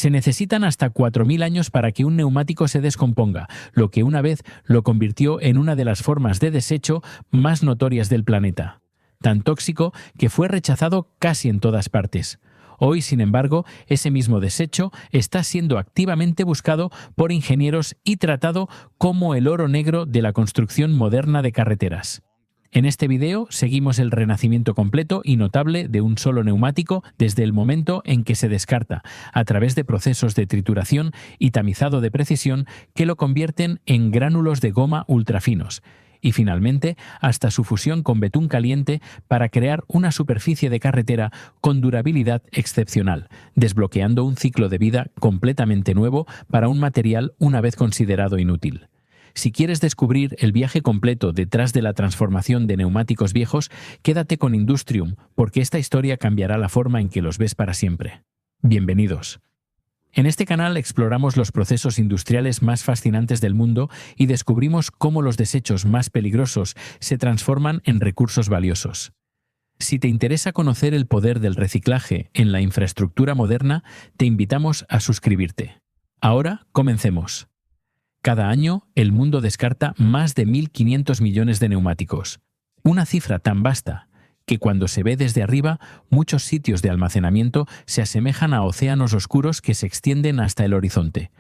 Se necesitan hasta 4.000 años para que un neumático se descomponga, lo que una vez lo convirtió en una de las formas de desecho más notorias del planeta. Tan tóxico que fue rechazado casi en todas partes. Hoy, sin embargo, ese mismo desecho está siendo activamente buscado por ingenieros y tratado como el oro negro de la construcción moderna de carreteras. En este video seguimos el renacimiento completo y notable de un solo neumático desde el momento en que se descarta, a través de procesos de trituración y tamizado de precisión que lo convierten en gránulos de goma ultrafinos, y finalmente hasta su fusión con betún caliente para crear una superficie de carretera con durabilidad excepcional, desbloqueando un ciclo de vida completamente nuevo para un material una vez considerado inútil. Si quieres descubrir el viaje completo detrás de la transformación de neumáticos viejos, quédate con Industrium, porque esta historia cambiará la forma en que los ves para siempre. Bienvenidos. En este canal exploramos los procesos industriales más fascinantes del mundo y descubrimos cómo los desechos más peligrosos se transforman en recursos valiosos. Si te interesa conocer el poder del reciclaje en la infraestructura moderna, te invitamos a suscribirte. Ahora, comencemos. Cada año, el mundo descarta más de 1.500 millones de neumáticos. Una cifra tan vasta que cuando se ve desde arriba, muchos sitios de almacenamiento se asemejan a océanos oscuros que se extienden hasta el horizonte.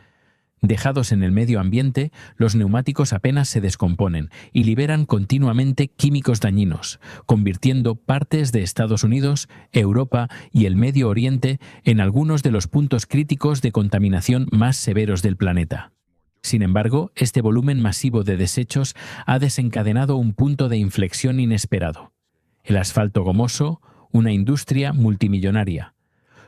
Dejados en el medio ambiente, los neumáticos apenas se descomponen y liberan continuamente químicos dañinos, convirtiendo partes de Estados Unidos, Europa y el Medio Oriente en algunos de los puntos críticos de contaminación más severos del planeta. Sin embargo, este volumen masivo de desechos ha desencadenado un punto de inflexión inesperado. El asfalto gomoso, una industria multimillonaria.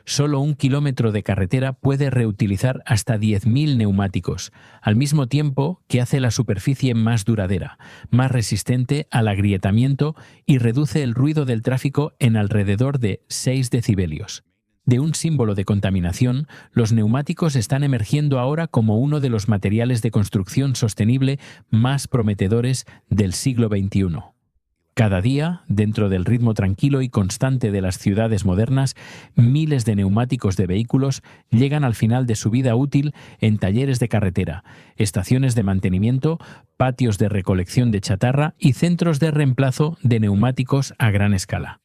Solo 1 kilómetro de carretera puede reutilizar hasta 10.000 neumáticos, al mismo tiempo que hace la superficie más duradera, más resistente al agrietamiento y reduce el ruido del tráfico en alrededor de 6 decibelios. De un símbolo de contaminación, los neumáticos están emergiendo ahora como uno de los materiales de construcción sostenible más prometedores del siglo XXI. Cada día, dentro del ritmo tranquilo y constante de las ciudades modernas, miles de neumáticos de vehículos llegan al final de su vida útil en talleres de carretera, estaciones de mantenimiento, patios de recolección de chatarra y centros de reemplazo de neumáticos a gran escala.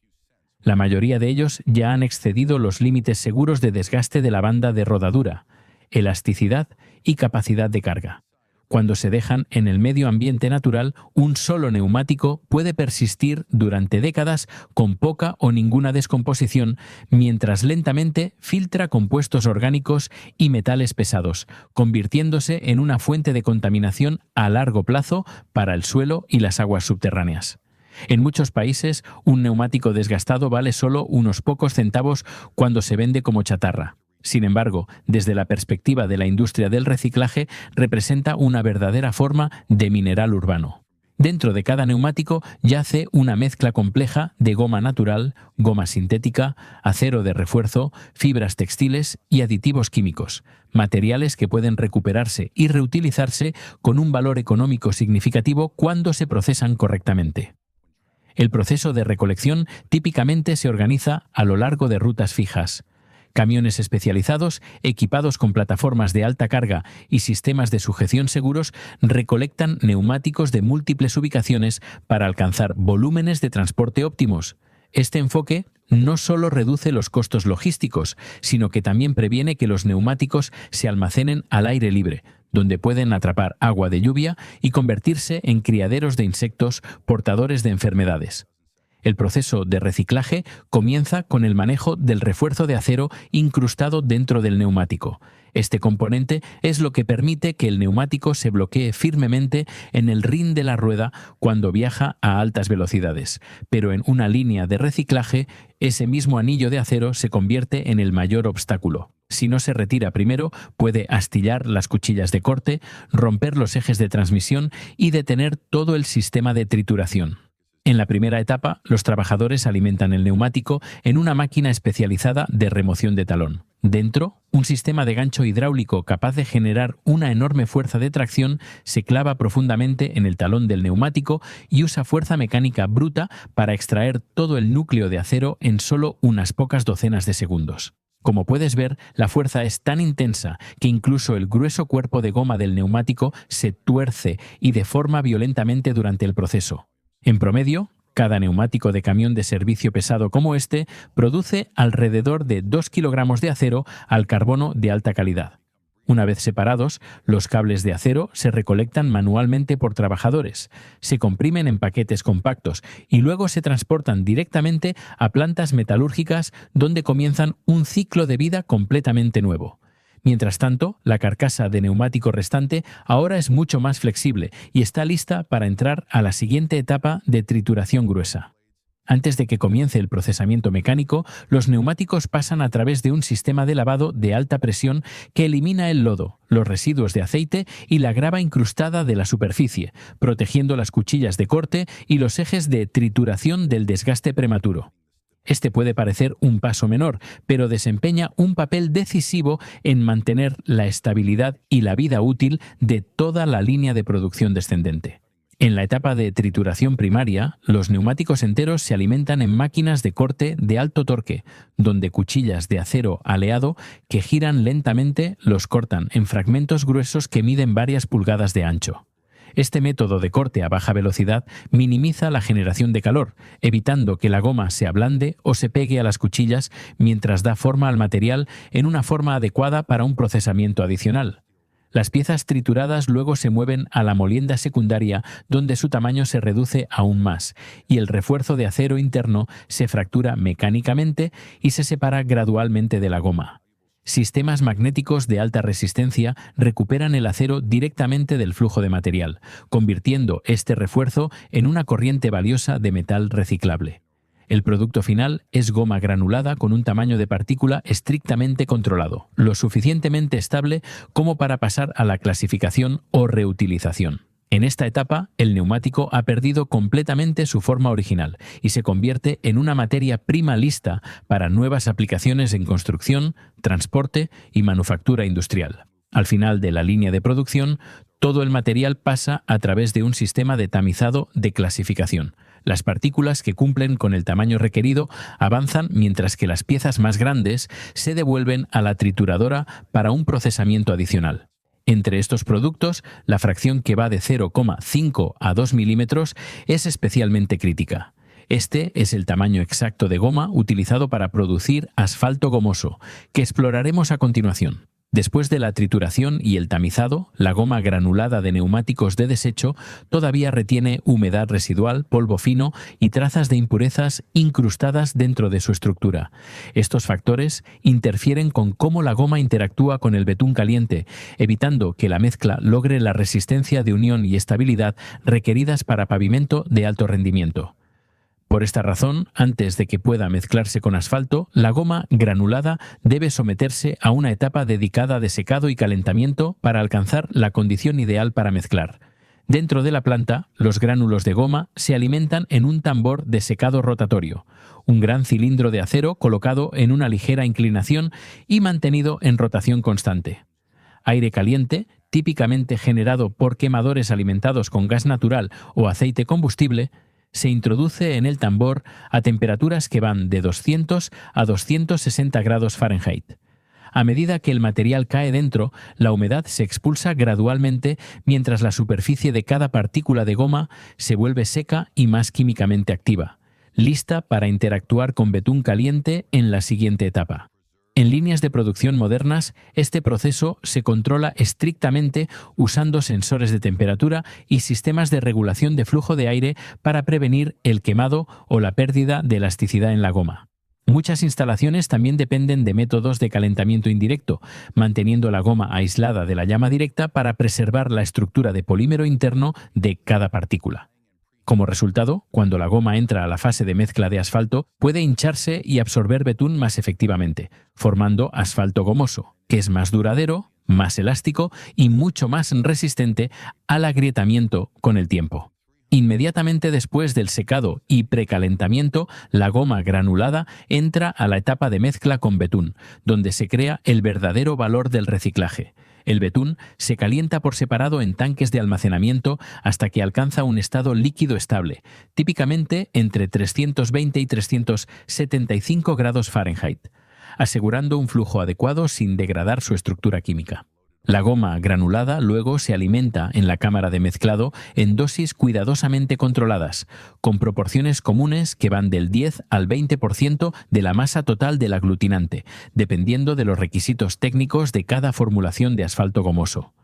La mayoría de ellos ya han excedido los límites seguros de desgaste de la banda de rodadura, elasticidad y capacidad de carga. Cuando se dejan en el medio ambiente natural, un solo neumático puede persistir durante décadas con poca o ninguna descomposición, mientras lentamente filtra compuestos orgánicos y metales pesados, convirtiéndose en una fuente de contaminación a largo plazo para el suelo y las aguas subterráneas. En muchos países, un neumático desgastado vale solo unos pocos centavos cuando se vende como chatarra. Sin embargo, desde la perspectiva de la industria del reciclaje, representa una verdadera forma de mineral urbano. Dentro de cada neumático yace una mezcla compleja de goma natural, goma sintética, acero de refuerzo, fibras textiles y aditivos químicos, materiales que pueden recuperarse y reutilizarse con un valor económico significativo cuando se procesan correctamente. El proceso de recolección típicamente se organiza a lo largo de rutas fijas. Camiones especializados, equipados con plataformas de alta carga y sistemas de sujeción seguros, recolectan neumáticos de múltiples ubicaciones para alcanzar volúmenes de transporte óptimos. Este enfoque no solo reduce los costos logísticos, sino que también previene que los neumáticos se almacenen al aire libre, donde pueden atrapar agua de lluvia y convertirse en criaderos de insectos portadores de enfermedades. El proceso de reciclaje comienza con el manejo del refuerzo de acero incrustado dentro del neumático. Este componente es lo que permite que el neumático se bloquee firmemente en el rin de la rueda cuando viaja a altas velocidades, pero en una línea de reciclaje, ese mismo anillo de acero se convierte en el mayor obstáculo. Si no se retira primero, puede astillar las cuchillas de corte, romper los ejes de transmisión y detener todo el sistema de trituración. En la primera etapa, los trabajadores alimentan el neumático en una máquina especializada de remoción de talón. Dentro, un sistema de gancho hidráulico capaz de generar una enorme fuerza de tracción se clava profundamente en el talón del neumático y usa fuerza mecánica bruta para extraer todo el núcleo de acero en solo unas pocas docenas de segundos. Como puedes ver, la fuerza es tan intensa que incluso el grueso cuerpo de goma del neumático se tuerce y deforma violentamente durante el proceso. En promedio, cada neumático de camión de servicio pesado como este produce alrededor de 2 kilogramos de acero al carbono de alta calidad. Una vez separados, los cables de acero se recolectan manualmente por trabajadores, se comprimen en paquetes compactos y luego se transportan directamente a plantas metalúrgicas donde comienzan un ciclo de vida completamente nuevo. Mientras tanto, la carcasa de neumático restante ahora es mucho más flexible y está lista para entrar a la siguiente etapa de trituración gruesa. Antes de que comience el procesamiento mecánico, los neumáticos pasan a través de un sistema de lavado de alta presión que elimina el lodo, los residuos de aceite y la grava incrustada de la superficie, protegiendo las cuchillas de corte y los ejes de trituración del desgaste prematuro. Este puede parecer un paso menor, pero desempeña un papel decisivo en mantener la estabilidad y la vida útil de toda la línea de producción descendente. En la etapa de trituración primaria, los neumáticos enteros se alimentan en máquinas de corte de alto torque, donde cuchillas de acero aleado que giran lentamente los cortan en fragmentos gruesos que miden varias pulgadas de ancho. Este método de corte a baja velocidad minimiza la generación de calor, evitando que la goma se ablande o se pegue a las cuchillas mientras da forma al material en una forma adecuada para un procesamiento adicional. Las piezas trituradas luego se mueven a la molienda secundaria, donde su tamaño se reduce aún más, y el refuerzo de acero interno se fractura mecánicamente y se separa gradualmente de la goma. Sistemas magnéticos de alta resistencia recuperan el acero directamente del flujo de material, convirtiendo este refuerzo en una corriente valiosa de metal reciclable. El producto final es goma granulada con un tamaño de partícula estrictamente controlado, lo suficientemente estable como para pasar a la clasificación o reutilización. En esta etapa, el neumático ha perdido completamente su forma original y se convierte en una materia prima lista para nuevas aplicaciones en construcción, transporte y manufactura industrial. Al final de la línea de producción, todo el material pasa a través de un sistema de tamizado de clasificación. Las partículas que cumplen con el tamaño requerido avanzan mientras que las piezas más grandes se devuelven a la trituradora para un procesamiento adicional. Entre estos productos, la fracción que va de 0,5 a 2 milímetros es especialmente crítica. Este es el tamaño exacto de goma utilizado para producir asfalto gomoso, que exploraremos a continuación. Después de la trituración y el tamizado, la goma granulada de neumáticos de desecho todavía retiene humedad residual, polvo fino y trazas de impurezas incrustadas dentro de su estructura. Estos factores interfieren con cómo la goma interactúa con el betún caliente, evitando que la mezcla logre la resistencia de unión y estabilidad requeridas para pavimento de alto rendimiento. Por esta razón, antes de que pueda mezclarse con asfalto, la goma granulada debe someterse a una etapa dedicada de secado y calentamiento para alcanzar la condición ideal para mezclar. Dentro de la planta, los gránulos de goma se alimentan en un tambor de secado rotatorio, un gran cilindro de acero colocado en una ligera inclinación y mantenido en rotación constante. Aire caliente, típicamente generado por quemadores alimentados con gas natural o aceite combustible, se introduce en el tambor a temperaturas que van de 200 a 260 grados Fahrenheit. A medida que el material cae dentro, la humedad se expulsa gradualmente mientras la superficie de cada partícula de goma se vuelve seca y más químicamente activa, lista para interactuar con betún caliente en la siguiente etapa. En líneas de producción modernas, este proceso se controla estrictamente usando sensores de temperatura y sistemas de regulación de flujo de aire para prevenir el quemado o la pérdida de elasticidad en la goma. Muchas instalaciones también dependen de métodos de calentamiento indirecto, manteniendo la goma aislada de la llama directa para preservar la estructura de polímero interno de cada partícula. Como resultado, cuando la goma entra a la fase de mezcla de asfalto, puede hincharse y absorber betún más efectivamente, formando asfalto gomoso, que es más duradero, más elástico y mucho más resistente al agrietamiento con el tiempo. Inmediatamente después del secado y precalentamiento, la goma granulada entra a la etapa de mezcla con betún, donde se crea el verdadero valor del reciclaje. El betún se calienta por separado en tanques de almacenamiento hasta que alcanza un estado líquido estable, típicamente entre 320 y 375 grados Fahrenheit. asegurando un flujo adecuado sin degradar su estructura química. La goma granulada luego se alimenta en la cámara de mezclado en dosis cuidadosamente controladas, con proporciones comunes que van del 10 al 20% de la masa total del aglutinante, dependiendo de los requisitos técnicos de cada formulación de asfalto gomoso.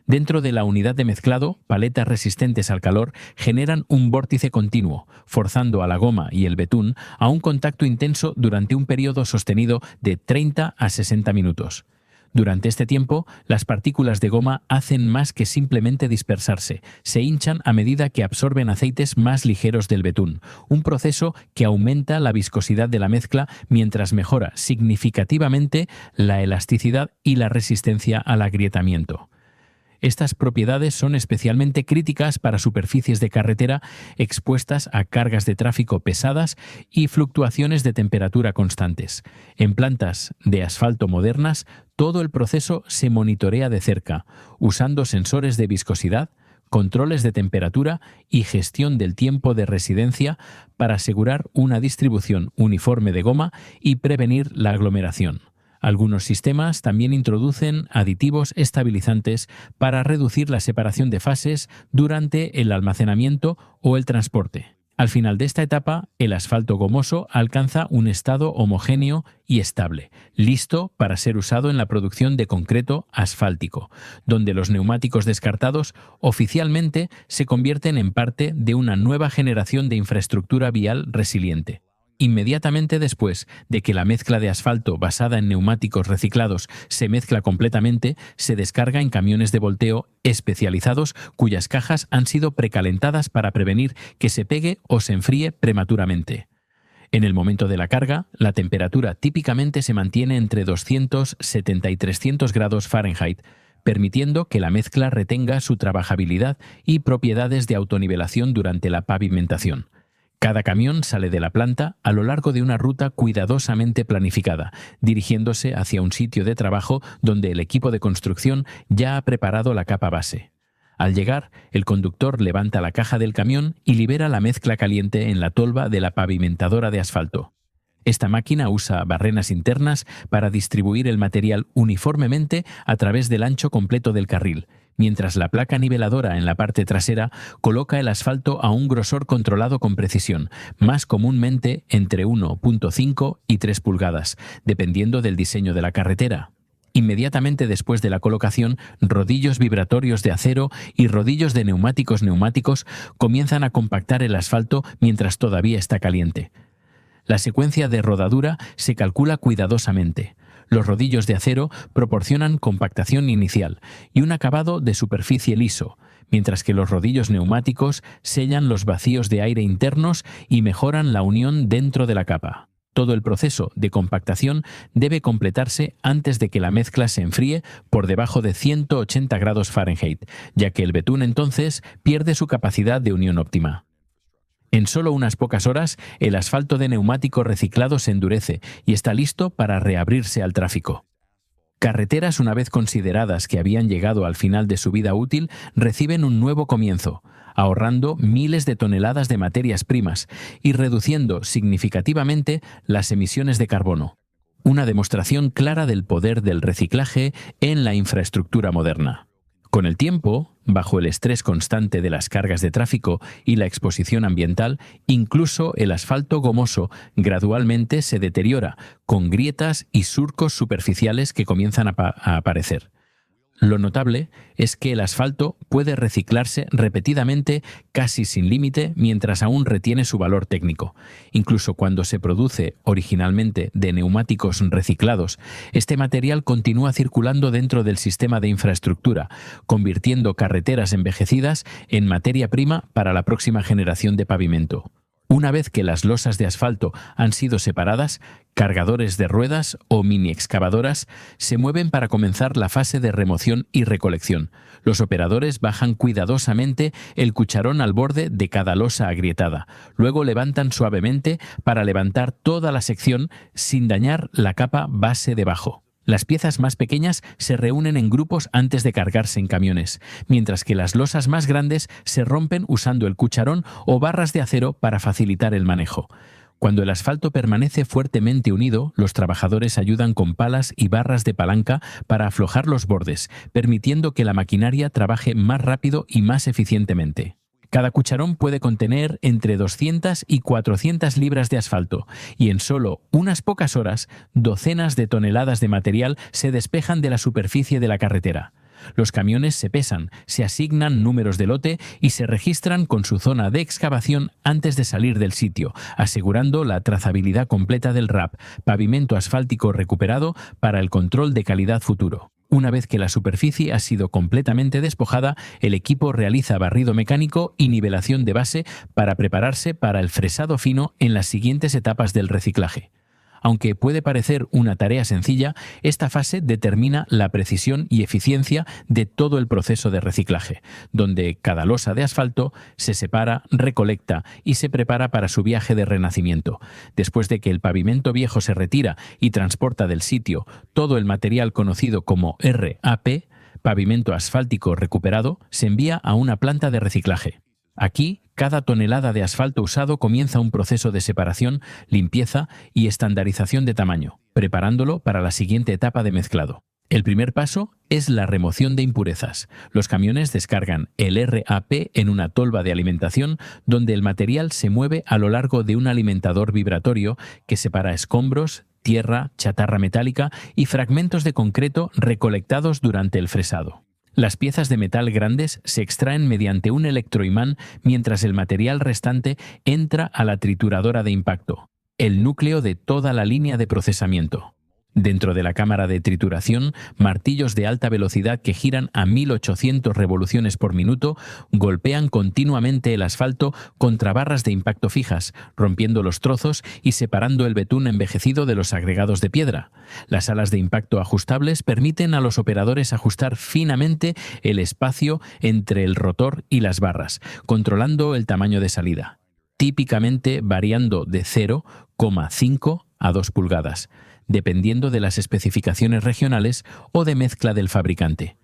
Dentro de la unidad de mezclado, paletas resistentes al calor generan un vórtice continuo, forzando a la goma y el betún a un contacto intenso durante un periodo sostenido de 30 a 60 minutos. Durante este tiempo, las partículas de goma hacen más que simplemente dispersarse, se hinchan a medida que absorben aceites más ligeros del betún, un proceso que aumenta la viscosidad de la mezcla mientras mejora significativamente la elasticidad y la resistencia al agrietamiento. Estas propiedades son especialmente críticas para superficies de carretera expuestas a cargas de tráfico pesadas y fluctuaciones de temperatura constantes. En plantas de asfalto modernas, todo el proceso se monitorea de cerca, usando sensores de viscosidad, controles de temperatura y gestión del tiempo de residencia para asegurar una distribución uniforme de goma y prevenir la aglomeración. Algunos sistemas también introducen aditivos estabilizantes para reducir la separación de fases durante el almacenamiento o el transporte. Al final de esta etapa, el asfalto gomoso alcanza un estado homogéneo y estable, listo para ser usado en la producción de concreto asfáltico, donde los neumáticos descartados oficialmente se convierten en parte de una nueva generación de infraestructura vial resiliente. Inmediatamente después de que la mezcla de asfalto basada en neumáticos reciclados se mezcla completamente, se descarga en camiones de volteo especializados cuyas cajas han sido precalentadas para prevenir que se pegue o se enfríe prematuramente. En el momento de la carga, la temperatura típicamente se mantiene entre 270 y 300 grados Fahrenheit, permitiendo que la mezcla retenga su trabajabilidad y propiedades de autonivelación durante la pavimentación. Cada camión sale de la planta a lo largo de una ruta cuidadosamente planificada, dirigiéndose hacia un sitio de trabajo donde el equipo de construcción ya ha preparado la capa base. Al llegar, el conductor levanta la caja del camión y libera la mezcla caliente en la tolva de la pavimentadora de asfalto. Esta máquina usa barrenas internas para distribuir el material uniformemente a través del ancho completo del carril, mientras la placa niveladora en la parte trasera coloca el asfalto a un grosor controlado con precisión, más comúnmente entre 1.5 y 3 pulgadas, dependiendo del diseño de la carretera. Inmediatamente después de la colocación, rodillos vibratorios de acero y rodillos de neumáticos comienzan a compactar el asfalto mientras todavía está caliente. La secuencia de rodadura se calcula cuidadosamente. Los rodillos de acero proporcionan compactación inicial y un acabado de superficie liso, mientras que los rodillos neumáticos sellan los vacíos de aire internos y mejoran la unión dentro de la capa. Todo el proceso de compactación debe completarse antes de que la mezcla se enfríe por debajo de 180 grados Fahrenheit, ya que el betún entonces pierde su capacidad de unión óptima. En solo unas pocas horas, el asfalto de neumático reciclado se endurece y está listo para reabrirse al tráfico. Carreteras, una vez consideradas que habían llegado al final de su vida útil, reciben un nuevo comienzo, ahorrando miles de toneladas de materias primas y reduciendo significativamente las emisiones de carbono. Una demostración clara del poder del reciclaje en la infraestructura moderna. Con el tiempo, bajo el estrés constante de las cargas de tráfico y la exposición ambiental, incluso el asfalto gomoso gradualmente se deteriora, con grietas y surcos superficiales que comienzan a aparecer. Lo notable es que el asfalto puede reciclarse repetidamente casi sin límite mientras aún retiene su valor técnico. Incluso cuando se produce originalmente de neumáticos reciclados, este material continúa circulando dentro del sistema de infraestructura, convirtiendo carreteras envejecidas en materia prima para la próxima generación de pavimento. Una vez que las losas de asfalto han sido separadas, cargadores de ruedas o mini excavadoras se mueven para comenzar la fase de remoción y recolección. Los operadores bajan cuidadosamente el cucharón al borde de cada losa agrietada. Luego levantan suavemente para levantar toda la sección sin dañar la capa base debajo. Las piezas más pequeñas se reúnen en grupos antes de cargarse en camiones, mientras que las losas más grandes se rompen usando el cucharón o barras de acero para facilitar el manejo. Cuando el asfalto permanece fuertemente unido, los trabajadores ayudan con palas y barras de palanca para aflojar los bordes, permitiendo que la maquinaria trabaje más rápido y más eficientemente. Cada cucharón puede contener entre 200 y 400 libras de asfalto, y en solo unas pocas horas, docenas de toneladas de material se despejan de la superficie de la carretera. Los camiones se pesan, se asignan números de lote y se registran con su zona de excavación antes de salir del sitio, asegurando la trazabilidad completa del RAP, pavimento asfáltico recuperado, para el control de calidad futuro. Una vez que la superficie ha sido completamente despojada, el equipo realiza barrido mecánico y nivelación de base para prepararse para el fresado fino en las siguientes etapas del reciclaje. Aunque puede parecer una tarea sencilla, esta fase determina la precisión y eficiencia de todo el proceso de reciclaje, donde cada losa de asfalto se separa, recolecta y se prepara para su viaje de renacimiento. Después de que el pavimento viejo se retira y transporta del sitio todo el material conocido como RAP, pavimento asfáltico recuperado, se envía a una planta de reciclaje. Aquí, cada tonelada de asfalto usado comienza un proceso de separación, limpieza y estandarización de tamaño, preparándolo para la siguiente etapa de mezclado. El primer paso es la remoción de impurezas. Los camiones descargan el RAP en una tolva de alimentación donde el material se mueve a lo largo de un alimentador vibratorio que separa escombros, tierra, chatarra metálica y fragmentos de concreto recolectados durante el fresado. Las piezas de metal grandes se extraen mediante un electroimán mientras el material restante entra a la trituradora de impacto, el núcleo de toda la línea de procesamiento. Dentro de la cámara de trituración, martillos de alta velocidad que giran a 1800 revoluciones por minuto golpean continuamente el asfalto contra barras de impacto fijas, rompiendo los trozos y separando el betún envejecido de los agregados de piedra. Las alas de impacto ajustables permiten a los operadores ajustar finamente el espacio entre el rotor y las barras, controlando el tamaño de salida, típicamente variando de 0,5 a 2 pulgadas. Dependiendo de las especificaciones regionales o de mezcla del fabricante.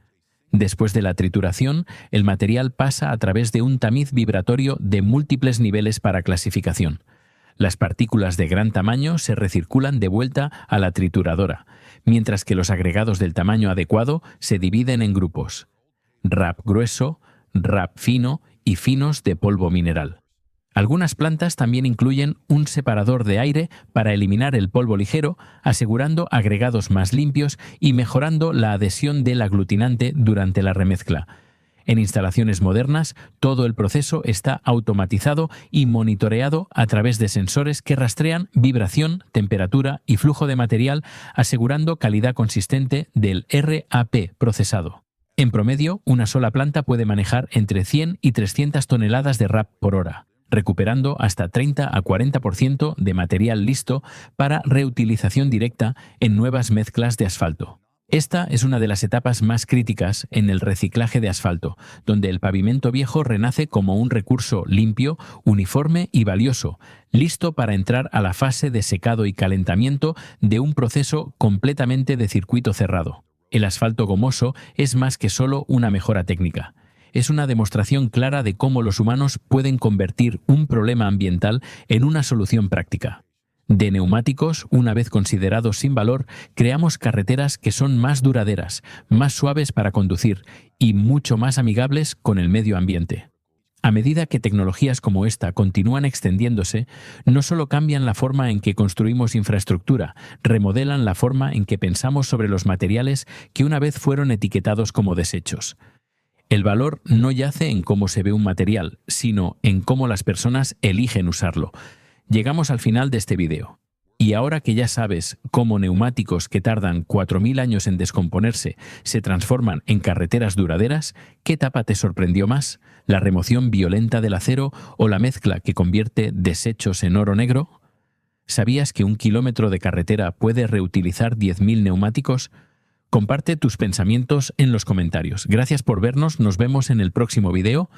Después de la trituración, el material pasa a través de un tamiz vibratorio de múltiples niveles para clasificación. Las partículas de gran tamaño se recirculan de vuelta a la trituradora, mientras que los agregados del tamaño adecuado se dividen en grupos: RAP grueso, RAP fino y finos de polvo mineral. Algunas plantas también incluyen un separador de aire para eliminar el polvo ligero, asegurando agregados más limpios y mejorando la adhesión del aglutinante durante la remezcla. En instalaciones modernas, todo el proceso está automatizado y monitoreado a través de sensores que rastrean vibración, temperatura y flujo de material, asegurando calidad consistente del RAP procesado. En promedio, una sola planta puede manejar entre 100 y 300 toneladas de RAP por hora, recuperando hasta 30 a 40% de material listo para reutilización directa en nuevas mezclas de asfalto. Esta es una de las etapas más críticas en el reciclaje de asfalto, donde el pavimento viejo renace como un recurso limpio, uniforme y valioso, listo para entrar a la fase de secado y calentamiento de un proceso completamente de circuito cerrado. El asfalto gomoso es más que solo una mejora técnica. Es una demostración clara de cómo los humanos pueden convertir un problema ambiental en una solución práctica. De neumáticos, una vez considerados sin valor, creamos carreteras que son más duraderas, más suaves para conducir y mucho más amigables con el medio ambiente. A medida que tecnologías como esta continúan extendiéndose, no solo cambian la forma en que construimos infraestructura, remodelan la forma en que pensamos sobre los materiales que una vez fueron etiquetados como desechos. El valor no yace en cómo se ve un material, sino en cómo las personas eligen usarlo. Llegamos al final de este video. Y ahora que ya sabes cómo neumáticos que tardan 4000 años en descomponerse se transforman en carreteras duraderas, ¿qué etapa te sorprendió más? ¿La remoción violenta del acero o la mezcla que convierte desechos en oro negro? ¿Sabías que 1 kilómetro de carretera puede reutilizar 10.000 neumáticos? Comparte tus pensamientos en los comentarios. Gracias por vernos, nos vemos en el próximo video.